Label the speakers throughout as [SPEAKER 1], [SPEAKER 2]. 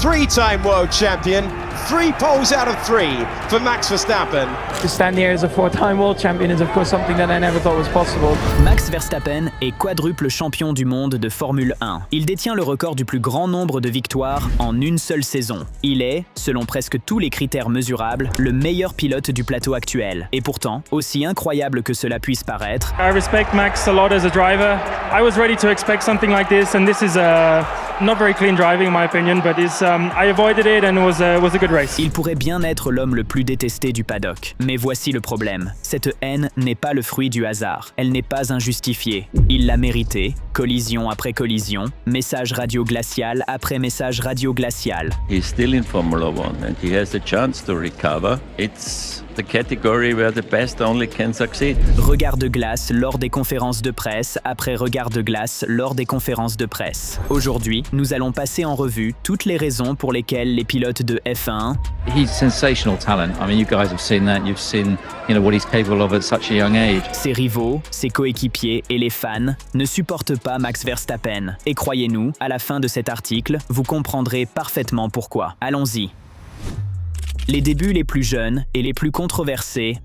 [SPEAKER 1] Three-time world champion, 3 poles out of 3 for Max Verstappen.
[SPEAKER 2] To stand here as a 4-time world champion is of course something that I never thought was possible.
[SPEAKER 3] Max Verstappen est quadruple champion du monde de Formule 1. Il détient le record du plus grand nombre de victoires en une seule saison. Il est, selon presque tous les critères mesurables, le meilleur pilote du plateau actuel. Et pourtant, aussi incroyable que cela puisse paraître,
[SPEAKER 2] I respect Max a lot as a driver. I was ready to expect something like this, and this is not very clean driving in my opinion, but I avoided it and it was a good race.
[SPEAKER 3] il pourrait bien être l'homme le plus détesté du paddock. Mais voici le problème. Cette haine n'est pas le fruit du hasard. Elle n'est pas injustifiée. Il l'a méritée, collision après collision, message radio glacial après message radio glacial.
[SPEAKER 4] He's still in Formula One and he has a chance to recover. It's the category where the best only can succeed.
[SPEAKER 3] Regard de glace lors des conférences de presse après regard de glace lors des conférences de presse. Aujourd'hui, nous allons passer en revue toutes les raisons pour lesquelles les pilotes de F1
[SPEAKER 5] He's sensational talent. I mean, you guys have seen that. You've seen, what he's capable of at such a young age.
[SPEAKER 3] ses rivaux, ses coéquipiers et les fans ne supportent pas Max Verstappen. Et croyez-nous, à la fin de cet article, vous comprendrez parfaitement pourquoi. Allons-y. Les débuts les plus jeunes et les plus controversés.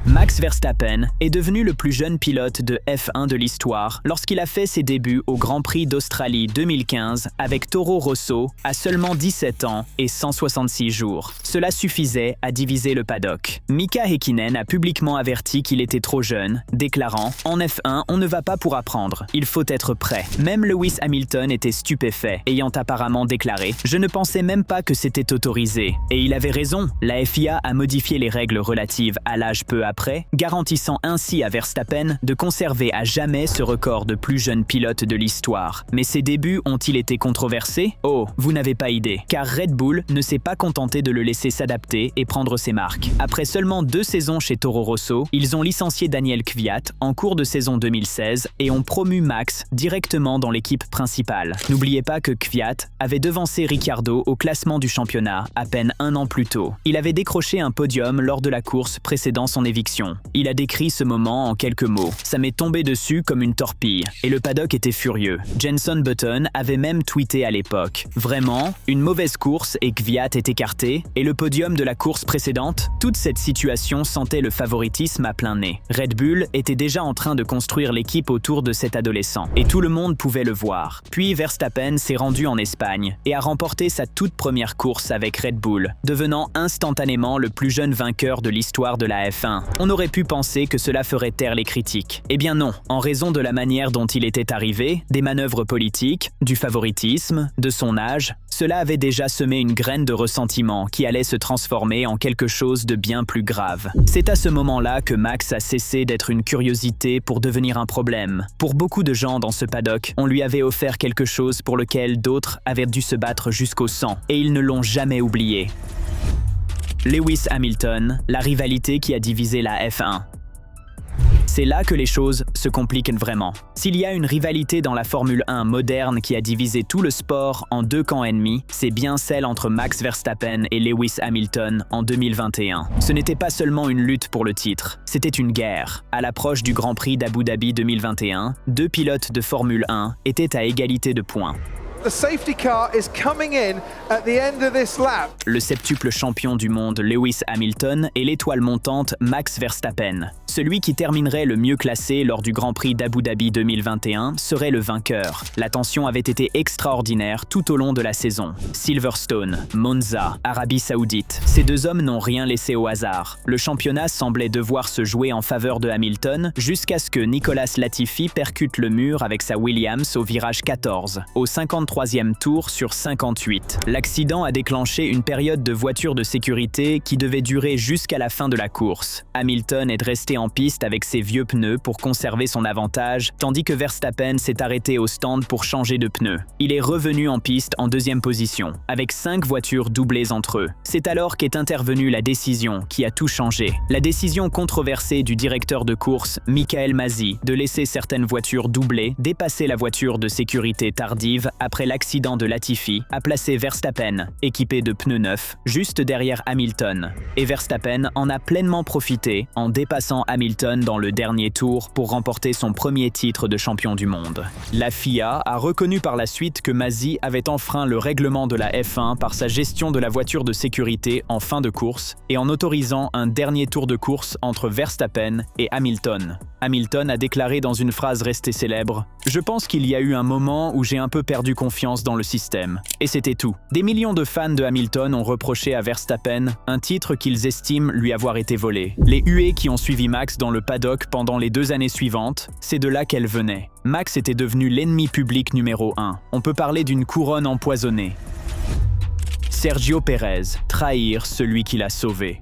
[SPEAKER 3] Max Verstappen est devenu le plus jeune pilote de F1 de l'histoire lorsqu'il a fait ses débuts au Grand Prix d'Australie 2015 avec Toro Rosso à seulement 17 ans et 166 jours. Cela suffisait à diviser le paddock. Mika Häkkinen a publiquement averti qu'il était trop jeune, déclarant « En F1, on ne va pas pour apprendre, il faut être prêt ». Même Lewis Hamilton était stupéfait, ayant apparemment déclaré « Je ne pensais même pas que c'était autorisé ». Et il avait raison, la FIA a modifié les règles relatives à l'âge peu après, garantissant ainsi à Verstappen de conserver à jamais ce record de plus jeune pilote de l'histoire. Mais ses débuts ont-ils été controversés? Oh, vous n'avez pas idée, car Red Bull ne s'est pas contenté de le laisser s'adapter et prendre ses marques. Après seulement 2 saisons chez Toro Rosso, ils ont licencié Daniel Kvyat en cours de saison 2016 et ont promu Max directement dans l'équipe principale. N'oubliez pas que Kvyat avait devancé Ricciardo au classement du championnat à peine 1 an plus tôt. Il avait décroché un podium lors de la course précédant son éviction. Il a décrit ce moment en quelques mots. Ça m'est tombé dessus comme une torpille. Et le paddock était furieux. Jenson Button avait même tweeté à l'époque. Vraiment, une mauvaise course et Kvyat est écarté, et le podium de la course précédente? Toute cette situation sentait le favoritisme à plein nez. Red Bull était déjà en train de construire l'équipe autour de cet adolescent. Et tout le monde pouvait le voir. Puis Verstappen s'est rendu en Espagne et a remporté sa toute première course avec Red Bull, devenant instantanément le plus jeune vainqueur de l'histoire de la F1. On aurait pu penser que cela ferait taire les critiques. Eh bien non, en raison de la manière dont il était arrivé, des manœuvres politiques, du favoritisme, de son âge, cela avait déjà semé une graine de ressentiment qui allait se transformer en quelque chose de bien plus grave. C'est à ce moment-là que Max a cessé d'être une curiosité pour devenir un problème. Pour beaucoup de gens dans ce paddock, on lui avait offert quelque chose pour lequel d'autres avaient dû se battre jusqu'au sang, et ils ne l'ont jamais oublié. Lewis Hamilton, la rivalité qui a divisé la F1. C'est là que les choses se compliquent vraiment. S'il y a une rivalité dans la Formule 1 moderne qui a divisé tout le sport en 2 camps ennemis, c'est bien celle entre Max Verstappen et Lewis Hamilton en 2021. Ce n'était pas seulement une lutte pour le titre, c'était une guerre. À l'approche du Grand Prix d'Abu Dhabi 2021, 2 pilotes de Formule 1 étaient à égalité de points.
[SPEAKER 1] The safety car is coming in at the end of this lap.
[SPEAKER 3] Le septuple champion du monde Lewis Hamilton et l'étoile montante Max Verstappen. Celui qui terminerait le mieux classé lors du Grand Prix d'Abu Dhabi 2021 serait le vainqueur. La tension avait été extraordinaire tout au long de la saison. Silverstone, Monza, Arabie Saoudite, ces 2 hommes n'ont rien laissé au hasard. Le championnat semblait devoir se jouer en faveur de Hamilton jusqu'à ce que Nicolas Latifi percute le mur avec sa Williams au virage 14, au 53e tour sur 58. L'accident a déclenché une période de voiture de sécurité qui devait durer jusqu'à la fin de la course. Hamilton est resté en piste avec ses vieux pneus pour conserver son avantage, tandis que Verstappen s'est arrêté au stand pour changer de pneus. Il est revenu en piste en 2e position, avec 5 voitures doublées entre eux. C'est alors qu'est intervenue la décision qui a tout changé. La décision controversée du directeur de course, Michael Masi, de laisser certaines voitures doublées dépasser la voiture de sécurité tardive après après l'accident de Latifi, a placé Verstappen, équipé de pneus neufs, juste derrière Hamilton. Et Verstappen en a pleinement profité en dépassant Hamilton dans le dernier tour pour remporter son premier titre de champion du monde. La FIA a reconnu par la suite que Masi avait enfreint le règlement de la F1 par sa gestion de la voiture de sécurité en fin de course et en autorisant un dernier tour de course entre Verstappen et Hamilton. Hamilton a déclaré dans une phrase restée célèbre « Je pense qu'il y a eu un moment où j'ai un peu perdu confiance dans le système. » Et c'était tout. Des millions de fans de Hamilton ont reproché à Verstappen un titre qu'ils estiment lui avoir été volé. Les huées qui ont suivi Max dans le paddock pendant les 2 années suivantes, c'est de là qu'elles venaient. Max était devenu l'ennemi public numéro 1. On peut parler d'une couronne empoisonnée. Sergio Pérez, trahir celui qui l'a sauvé.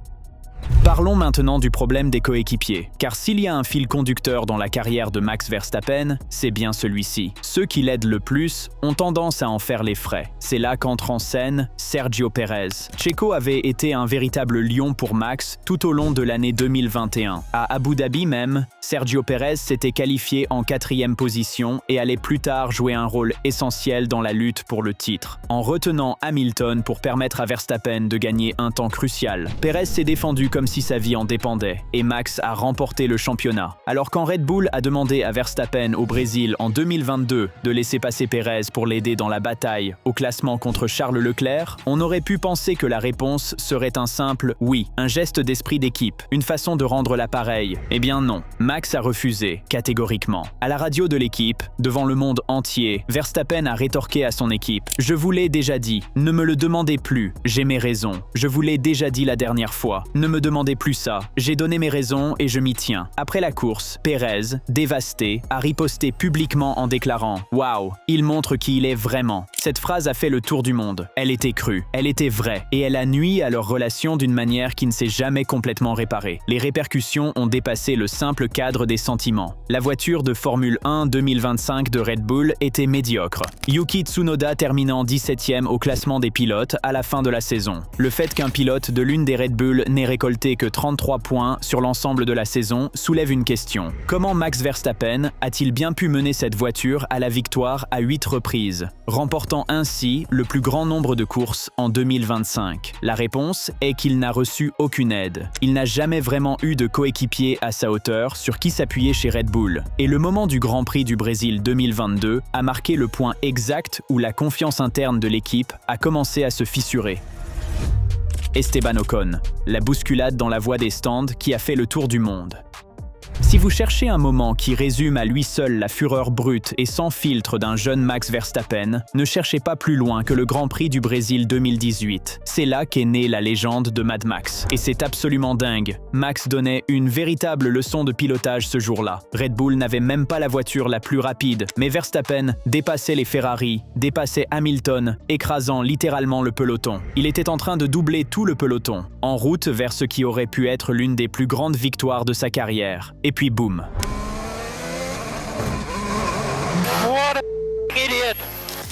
[SPEAKER 3] Parlons maintenant du problème des coéquipiers, car s'il y a un fil conducteur dans la carrière de Max Verstappen, c'est bien celui-ci. Ceux qui l'aident le plus ont tendance à en faire les frais. C'est là qu'entre en scène Sergio Pérez. Checo avait été un véritable lion pour Max tout au long de l'année 2021. À Abu Dhabi même, Sergio Pérez s'était qualifié en 4e position et allait plus tard jouer un rôle essentiel dans la lutte pour le titre, en retenant Hamilton pour permettre à Verstappen de gagner un temps crucial. Pérez s'est défendu comme si sa vie en dépendait, et Max a remporté le championnat. Alors quand Red Bull a demandé à Verstappen au Brésil en 2022 de laisser passer Pérez pour l'aider dans la bataille au classement contre Charles Leclerc, on aurait pu penser que la réponse serait un simple « oui », un geste d'esprit d'équipe, une façon de rendre l'appareil. Eh bien non, Max a refusé, catégoriquement. À la radio de l'équipe, devant le monde entier, Verstappen a rétorqué à son équipe « Je vous l'ai déjà dit, ne me le demandez plus, j'ai mes raisons. Je vous l'ai déjà dit la dernière fois, ne me demandez plus ça. J'ai donné mes raisons et je m'y tiens. » Après la course, Pérez, dévasté, a riposté publiquement en déclarant « Waouh, il montre qui il est vraiment. » Cette phrase a fait le tour du monde. Elle était crue, elle était vraie, et elle a nui à leur relation d'une manière qui ne s'est jamais complètement réparée. Les répercussions ont dépassé le simple cadre des sentiments. La voiture de Formule 1 2025 de Red Bull était médiocre. Yuki Tsunoda terminant 17e au classement des pilotes à la fin de la saison. Le fait qu'un pilote de l'une des Red Bull n'ait récolté que 33 points sur l'ensemble de la saison soulève une question. Comment Max Verstappen a-t-il bien pu mener cette voiture à la victoire à 8 reprises, remportant ainsi le plus grand nombre de courses en 2025? La réponse est qu'il n'a reçu aucune aide. Il n'a jamais vraiment eu de coéquipier à sa hauteur sur qui s'appuyer chez Red Bull. Et le moment du Grand Prix du Brésil 2022 a marqué le point exact où la confiance interne de l'équipe a commencé à se fissurer. Esteban Ocon, la bousculade dans la voie des stands qui a fait le tour du monde. Si vous cherchez un moment qui résume à lui seul la fureur brute et sans filtre d'un jeune Max Verstappen, ne cherchez pas plus loin que le Grand Prix du Brésil 2018. C'est là qu'est née la légende de Mad Max. Et c'est absolument dingue. Max donnait une véritable leçon de pilotage ce jour-là. Red Bull n'avait même pas la voiture la plus rapide, mais Verstappen dépassait les Ferrari, dépassait Hamilton, écrasant littéralement le peloton. Il était en train de doubler tout le peloton, en route vers ce qui aurait pu être l'une des plus grandes victoires de sa carrière. Et puis boum.
[SPEAKER 6] What an idiot!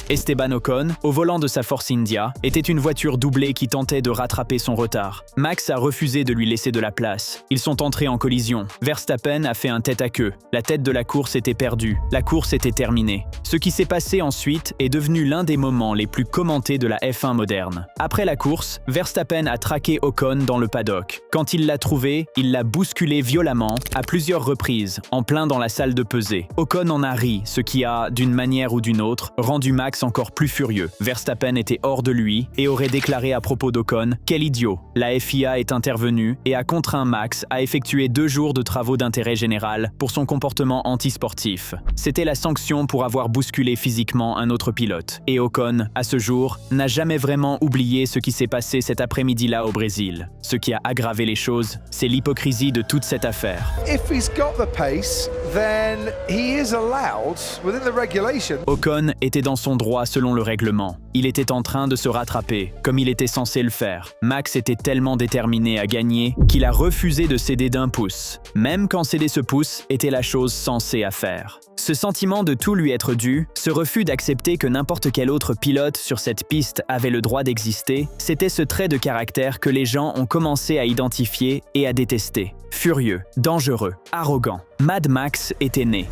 [SPEAKER 3] Esteban Ocon, au volant de sa Force India, était une voiture doublée qui tentait de rattraper son retard. Max a refusé de lui laisser de la place. Ils sont entrés en collision. Verstappen a fait un tête-à-queue. La tête de la course était perdue. La course était terminée. Ce qui s'est passé ensuite est devenu l'un des moments les plus commentés de la F1 moderne. Après la course, Verstappen a traqué Ocon dans le paddock. Quand il l'a trouvé, il l'a bousculé violemment à plusieurs reprises, en plein dans la salle de pesée. Ocon en a ri, ce qui a, d'une manière ou d'une autre, rendu Max encore plus furieux. Verstappen était hors de lui et aurait déclaré à propos d'Ocon « Quel idiot !» La FIA est intervenue et a contraint Max à effectuer 2 jours de travaux d'intérêt général pour son comportement antisportif. C'était la sanction pour avoir bousculé physiquement un autre pilote. Et Ocon, à ce jour, n'a jamais vraiment oublié ce qui s'est passé cet après-midi-là au Brésil. Ce qui a aggravé les choses, c'est l'hypocrisie de toute cette affaire.
[SPEAKER 7] If he's got the pace, then he is allowed within the regulation.
[SPEAKER 3] Ocon était dans son droit selon le règlement. Il était en train de se rattraper, comme il était censé le faire. Max était tellement déterminé à gagner qu'il a refusé de céder d'1 pouce, même quand céder ce pouce était la chose sensée à faire. Ce sentiment de tout lui être dû, ce refus d'accepter que n'importe quel autre pilote sur cette piste avait le droit d'exister, c'était ce trait de caractère que les gens ont commencé à identifier et à détester. Furieux, dangereux, arrogant, Mad Max était né.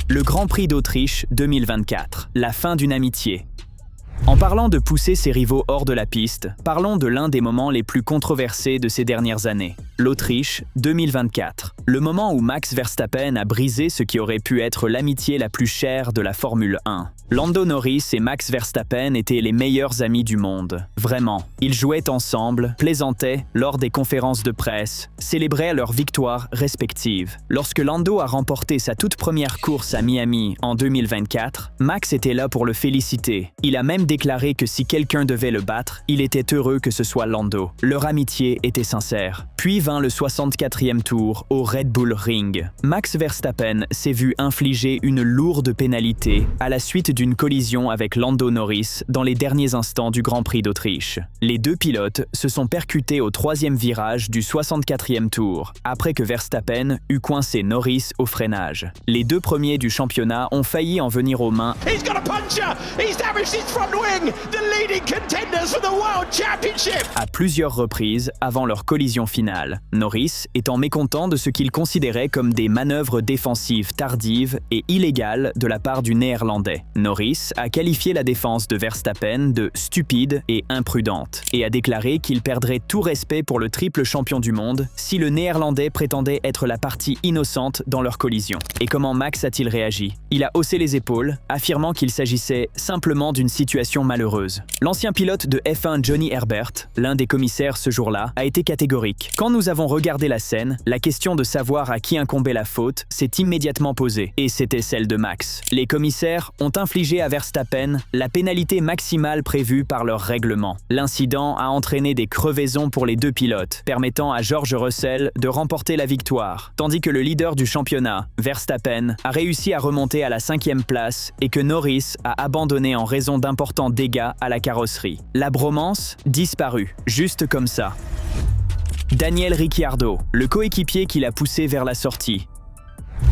[SPEAKER 3] Le Grand Prix d'Autriche 2024, la fin d'une amitié. En parlant de pousser ses rivaux hors de la piste, parlons de l'un des moments les plus controversés de ces dernières années. L'Autriche 2024. Le moment où Max Verstappen a brisé ce qui aurait pu être l'amitié la plus chère de la Formule 1. Lando Norris et Max Verstappen étaient les meilleurs amis du monde. Vraiment. Ils jouaient ensemble, plaisantaient lors des conférences de presse, célébraient leurs victoires respectives. Lorsque Lando a remporté sa toute première course à Miami en 2024, Max était là pour le féliciter. Il a même déclaré que si quelqu'un devait le battre, il était heureux que ce soit Lando. Leur amitié était sincère. Puis vint le 64e tour au Red Bull Ring. Max Verstappen s'est vu infliger une lourde pénalité à la suite d'une collision avec Lando Norris dans les derniers instants du Grand Prix d'Autriche. Les deux pilotes se sont percutés au 3e virage du 64e tour, après que Verstappen eut coincé Norris au freinage. Les deux premiers du championnat ont failli en venir aux mains.
[SPEAKER 1] He's got a puncher! He's damaged his front wing! The leading contenders for the World Championship!
[SPEAKER 3] À plusieurs reprises avant leur collision finale, Norris étant mécontent de ce qu'il considérait comme des manœuvres défensives tardives et illégales de la part du Néerlandais. Norris a qualifié la défense de Verstappen de stupide et imprudente et a déclaré qu'il perdrait tout respect pour le triple champion du monde si le Néerlandais prétendait être la partie innocente dans leur collision. Et comment Max a-t-il réagi? Il a haussé les épaules, affirmant qu'il s'agissait simplement d'une situation malheureuse. L'ancien pilote de F1 Johnny Herbert, l'un des commissaires ce jour-là, a été catégorique. Quand nous avons regardé la scène, la question de savoir à qui incombait la faute s'est immédiatement posée, et c'était celle de Max. Les commissaires ont infligé à Verstappen la pénalité maximale prévue par leur règlement. L'incident a entraîné des crevaisons pour les deux pilotes, permettant à George Russell de remporter la victoire, tandis que le leader du championnat, Verstappen, a réussi à remonter à la 5e place et que Norris a abandonné en raison d'importants dégâts à la carrosserie. La bromance disparut, juste comme ça. Daniel Ricciardo, le coéquipier qui l'a poussé vers la sortie.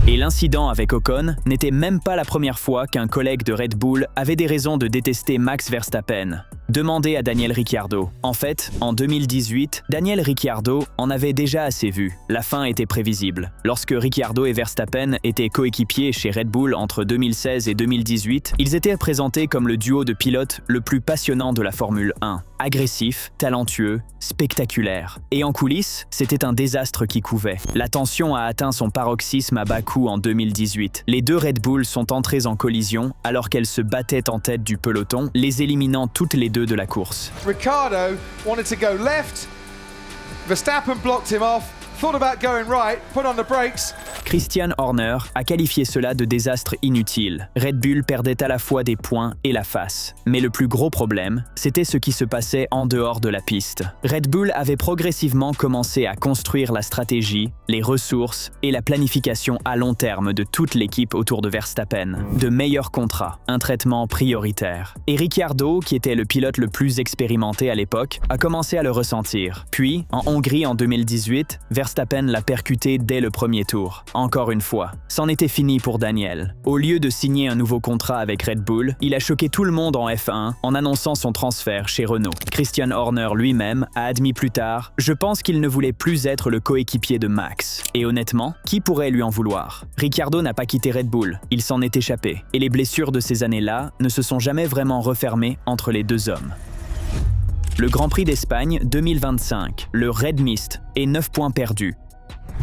[SPEAKER 3] Et l'incident avec Ocon n'était même pas la première fois qu'un collègue de Red Bull avait des raisons de détester Max Verstappen. Demandez à Daniel Ricciardo. En fait, en 2018, Daniel Ricciardo en avait déjà assez vu. La fin était prévisible. Lorsque Ricciardo et Verstappen étaient coéquipiers chez Red Bull entre 2016 et 2018, ils étaient présentés comme le duo de pilotes le plus passionnant de la Formule 1. Agressif, talentueux, spectaculaire. Et en coulisses, c'était un désastre qui couvait. La tension a atteint son paroxysme à Bakou en 2018. Les deux Red Bull sont entrés en collision alors qu'elles se battaient en tête du peloton, les éliminant toutes les deux de la course.
[SPEAKER 7] Ricciardo wanted to go left. Verstappen blocked him off. Thought about going right, put on the brakes.
[SPEAKER 3] Christian Horner a qualifié cela de désastre inutile. Red Bull perdait à la fois des points et la face. Mais le plus gros problème, c'était ce qui se passait en dehors de la piste. Red Bull avait progressivement commencé à construire la stratégie, les ressources et la planification à long terme de toute l'équipe autour de Verstappen. De meilleurs contrats, un traitement prioritaire. Et Ricciardo, qui était le pilote le plus expérimenté à l'époque, a commencé à le ressentir. Puis, en Hongrie en 2018, Verstappen l'a percuté dès le premier tour. Encore une fois, c'en était fini pour Daniel. Au lieu de signer un nouveau contrat avec Red Bull, il a choqué tout le monde en F1 en annonçant son transfert chez Renault. Christian Horner lui-même a admis plus tard « Je pense qu'il ne voulait plus être le coéquipier de Max. » Et honnêtement, qui pourrait lui en vouloir? Ricciardo n'a pas quitté Red Bull, il s'en est échappé. Et les blessures de ces années-là ne se sont jamais vraiment refermées entre les deux hommes. Le Grand Prix d'Espagne 2025, le Red Mist et 9 points perdus.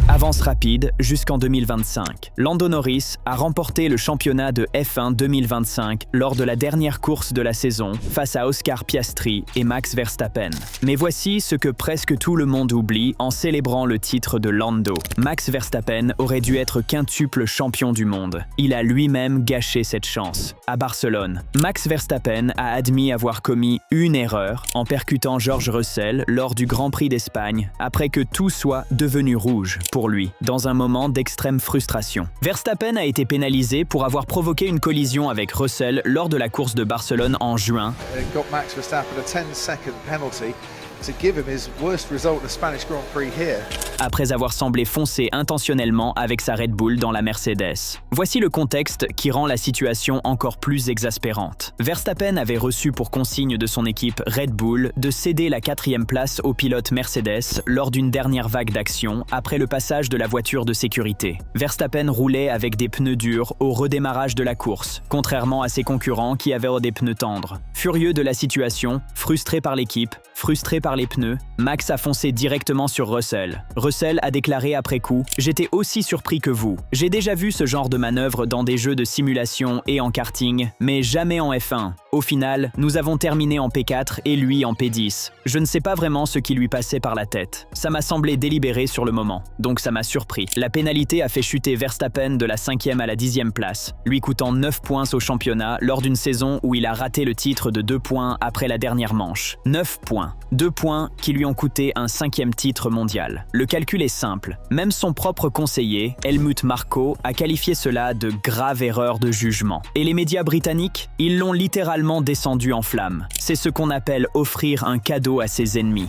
[SPEAKER 3] Avance rapide jusqu'en 2025. Lando Norris a remporté le championnat de F1 2025 lors de la dernière course de la saison face à Oscar Piastri et Max Verstappen. Mais voici ce que presque tout le monde oublie en célébrant le titre de Lando. Max Verstappen aurait dû être quintuple champion du monde. Il a lui-même gâché cette chance. À Barcelone, Max Verstappen a admis avoir commis une erreur en percutant George Russell lors du Grand Prix d'Espagne après que tout soit devenu rouge pour lui, dans un moment d'extrême frustration. Verstappen a été pénalisé pour avoir provoqué une collision avec Russell lors de la course de Barcelone en juin.
[SPEAKER 7] It got Max Verstappen a 10-second penalty. to give him his worst result in a Spanish Grand Prix here.
[SPEAKER 3] Après avoir semblé foncer intentionnellement avec sa Red Bull dans la Mercedes. Voici le contexte qui rend la situation encore plus exaspérante. Verstappen avait reçu pour consigne de son équipe Red Bull de céder la 4e place au pilote Mercedes lors d'une dernière vague d'action après le passage de la voiture de sécurité. Verstappen roulait avec des pneus durs au redémarrage de la course, contrairement à ses concurrents qui avaient des pneus tendres. Furieux de la situation, frustré par l'équipe, frustré par les pneus, Max a foncé directement sur Russell. Russell a déclaré après coup « J'étais aussi surpris que vous. J'ai déjà vu ce genre de manœuvre dans des jeux de simulation et en karting, mais jamais en F1. Au final, nous avons terminé en P4 et lui en P10. Je ne sais pas vraiment ce qui lui passait par la tête. Ça m'a semblé délibéré sur le moment, donc ça m'a surpris. La pénalité a fait chuter Verstappen de la 5e à la 10e place, lui coûtant 9 points au championnat lors d'une saison où il a raté le titre de 2 points après la dernière manche. 9 points. 2 points qui lui ont coûté un 5e titre mondial. Le calcul est simple. Même son propre conseiller, Helmut Marko, a qualifié cela de grave erreur de jugement. Et les médias britanniques, ils l'ont littéralement descendu en flammes. C'est ce qu'on appelle offrir un cadeau à ses ennemis.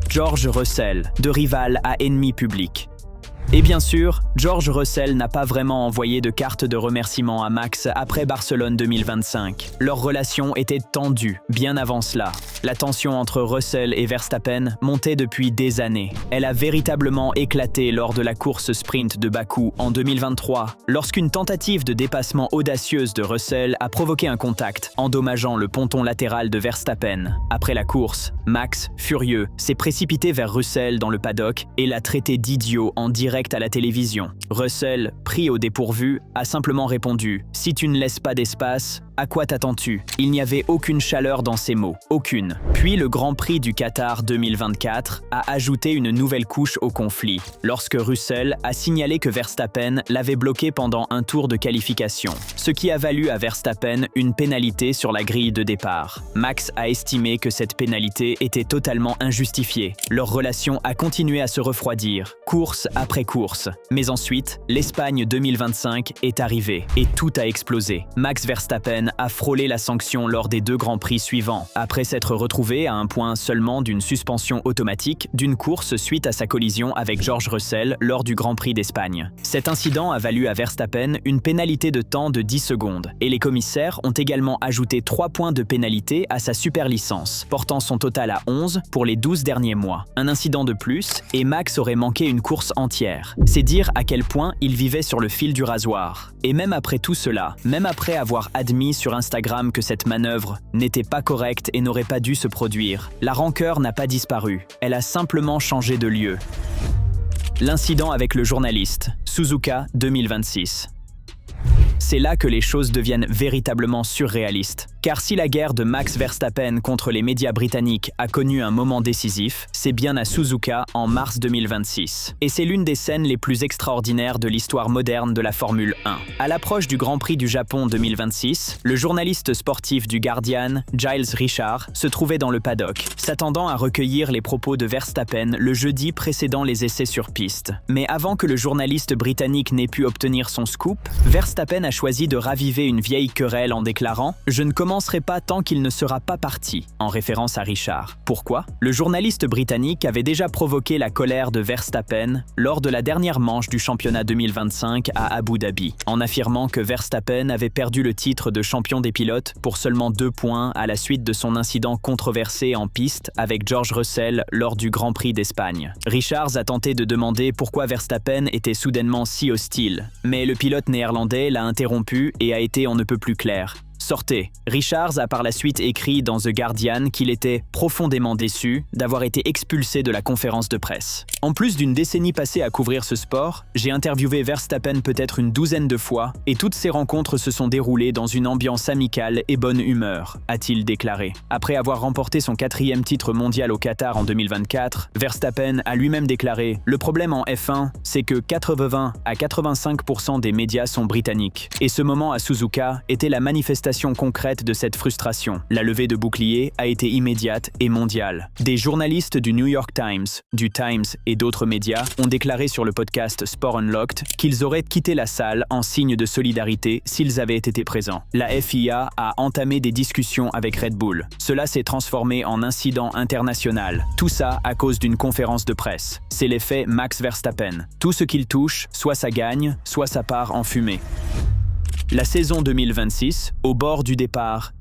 [SPEAKER 3] George Russell, de rival à ennemi public. Et bien sûr, George Russell n'a pas vraiment envoyé de carte de remerciement à Max après Barcelone 2025. Leur relation était tendue, bien avant cela. La tension entre Russell et Verstappen montait depuis des années. Elle a véritablement éclaté lors de la course sprint de Bakou en 2023, lorsqu'une tentative de dépassement audacieuse de Russell a provoqué un contact, endommageant le ponton latéral de Verstappen. Après la course, Max, furieux, s'est précipité vers Russell dans le paddock et l'a traité d'idiot en direct à la télévision. Russell, pris au dépourvu, a simplement répondu « Si tu ne laisses pas d'espace, à quoi t'attends-tu » Il n'y avait aucune chaleur dans ces mots, aucune. Puis le Grand Prix du Qatar 2024 a ajouté une nouvelle couche au conflit, lorsque Russell a signalé que Verstappen l'avait bloqué pendant un tour de qualification, ce qui a valu à Verstappen une pénalité sur la grille de départ. Max a estimé que cette pénalité était totalement injustifiée. Leur relation a continué à se refroidir, course après course. Mais ensuite, l'Espagne 2025 est arrivée et tout a explosé. Max Verstappen a frôlé la sanction lors des 2 Grands Prix suivants, après s'être retrouvé à un point seulement d'une suspension automatique d'une course suite à sa collision avec George Russell lors du Grand Prix d'Espagne. Cet incident a valu à Verstappen une pénalité de temps de 10 secondes, et les commissaires ont également ajouté 3 points de pénalité à sa superlicence, portant son total à 11 pour les 12 derniers mois. Un incident de plus, et Max aurait manqué une course entière. C'est dire à quel point il vivait sur le fil du rasoir. Et même après tout cela, même après avoir admis sur Instagram que cette manœuvre n'était pas correcte et n'aurait pas dû se produire, la rancœur n'a pas disparu. Elle a simplement changé de lieu. L'incident avec le journaliste, Suzuka 2026. C'est là que les choses deviennent véritablement surréalistes. Car si la guerre de Max Verstappen contre les médias britanniques a connu un moment décisif, c'est bien à Suzuka en mars 2026. Et c'est l'une des scènes les plus extraordinaires de l'histoire moderne de la Formule 1. À l'approche du Grand Prix du Japon 2026, le journaliste sportif du Guardian, Giles Richard, se trouvait dans le paddock, s'attendant à recueillir les propos de Verstappen le jeudi précédant les essais sur piste. Mais avant que le journaliste britannique n'ait pu obtenir son scoop, Verstappen a choisi de raviver une vieille querelle en déclarant « Je ne commencerai pas tant qu'il ne sera pas parti », en référence à Richard. Pourquoi ? Le journaliste britannique avait déjà provoqué la colère de Verstappen lors de la dernière manche du championnat 2025 à Abu Dhabi, en affirmant que Verstappen avait perdu le titre de champion des pilotes pour seulement 2 points à la suite de son incident controversé en piste avec George Russell lors du Grand Prix d'Espagne. Richards a tenté de demander pourquoi Verstappen était soudainement si hostile, mais le pilote néerlandais l'a interrompu et a été on ne peut plus clair. Sortez. Richards a par la suite écrit dans The Guardian qu'il était profondément déçu d'avoir été expulsé de la conférence de presse. En plus d'une décennie passée à couvrir ce sport, j'ai interviewé Verstappen peut-être une 12aine de fois et toutes ces rencontres se sont déroulées dans une ambiance amicale et bonne humeur, a-t-il déclaré. Après avoir remporté son 4e titre mondial au Qatar en 2024, Verstappen a lui-même déclaré « Le problème en F1, c'est que 80 à 85% des médias sont britanniques. Et ce moment à Suzuka était la manifestation manifestation concrète de cette frustration. La levée de bouclier a été immédiate et mondiale. Des journalistes du New York Times, du Times et d'autres médias ont déclaré sur le podcast Sport Unlocked qu'ils auraient quitté la salle en signe de solidarité s'ils avaient été présents. La FIA a entamé des discussions avec Red Bull. Cela s'est transformé en incident international. Tout ça à cause d'une conférence de presse. C'est l'effet Max Verstappen. Tout ce qu'il touche, soit ça gagne, soit ça part en fumée. La saison 2026, au bord du départ,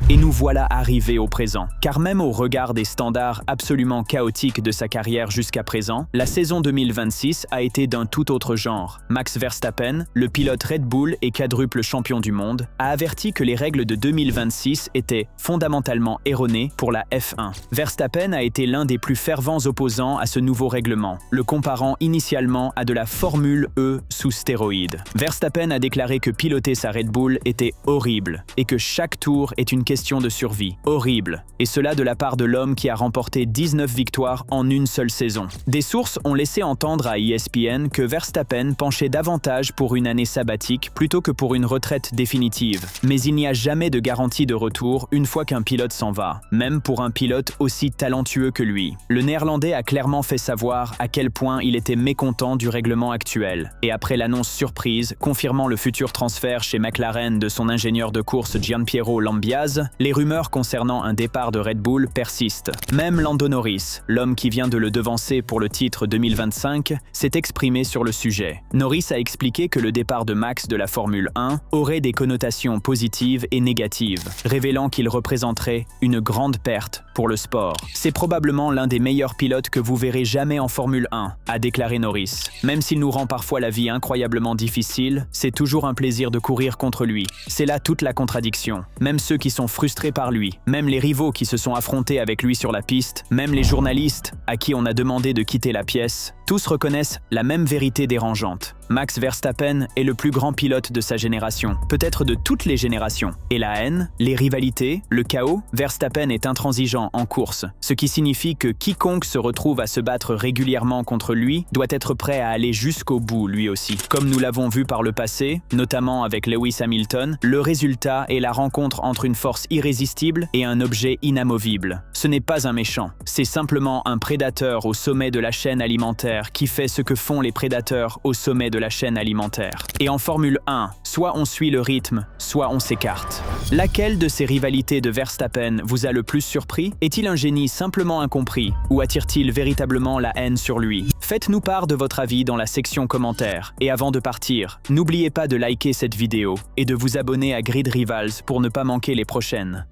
[SPEAKER 3] et nous voilà arrivés au présent. Car même au regard des standards absolument chaotiques de sa carrière jusqu'à présent, la saison 2026 a été d'un tout autre genre. Max Verstappen, le pilote Red Bull et quadruple champion du monde, a averti que les règles de 2026 étaient fondamentalement erronées pour la F1. Verstappen a été l'un des plus fervents opposants à ce nouveau règlement, le comparant initialement à de la Formule E sous stéroïdes. Verstappen a déclaré que piloter sa Red Bull était horrible et que chaque tour est une question de survie. Horrible. Et cela de la part de l'homme qui a remporté 19 victoires en une seule saison. Des sources ont laissé entendre à ESPN que Verstappen penchait davantage pour une année sabbatique plutôt que pour une retraite définitive. Mais il n'y a jamais de garantie de retour une fois qu'un pilote s'en va, même pour un pilote aussi talentueux que lui. Le Néerlandais a clairement fait savoir à quel point il était mécontent du règlement actuel. Et après l'annonce surprise confirmant le futur transfert chez McLaren de son ingénieur de course Gianpiero Lambiase, les rumeurs concernant un départ de Red Bull persistent. Même Lando Norris, l'homme qui vient de le devancer pour le titre 2025, s'est exprimé sur le sujet. Norris a expliqué que le départ de Max de la Formule 1 aurait des connotations positives et négatives, révélant qu'il représenterait une grande perte pour le sport. C'est probablement l'un des meilleurs pilotes que vous verrez jamais en Formule 1, a déclaré Norris. Même s'il nous rend parfois la vie incroyablement difficile, c'est toujours un plaisir de courir contre lui. C'est là toute la contradiction. Même ceux qui sont frustrés par lui, même les rivaux qui se sont affrontés avec lui sur la piste, même les journalistes à qui on a demandé de quitter la pièce, tous reconnaissent la même vérité dérangeante. Max Verstappen est le plus grand pilote de sa génération, peut-être de toutes les générations. Et la haine, les rivalités, le chaos, Verstappen est intransigeant en course, ce qui signifie que quiconque se retrouve à se battre régulièrement contre lui doit être prêt à aller jusqu'au bout lui aussi. Comme nous l'avons vu par le passé, notamment avec Lewis Hamilton, le résultat est la rencontre entre une force irrésistible et un objet inamovible. Ce n'est pas un méchant, c'est simplement un prédateur au sommet de la chaîne alimentaire qui fait ce que font les prédateurs au sommet de la chaîne alimentaire. Et en Formule 1, soit on suit le rythme, soit on s'écarte. Laquelle de ces rivalités de Verstappen vous a le plus surpris? Est-il un génie simplement incompris? Ou attire-t-il véritablement la haine sur lui? Faites-nous part de votre avis dans la section commentaires. Et avant de partir, n'oubliez pas de liker cette vidéo et de vous abonner à Grid Rivals pour ne pas manquer les prochaines.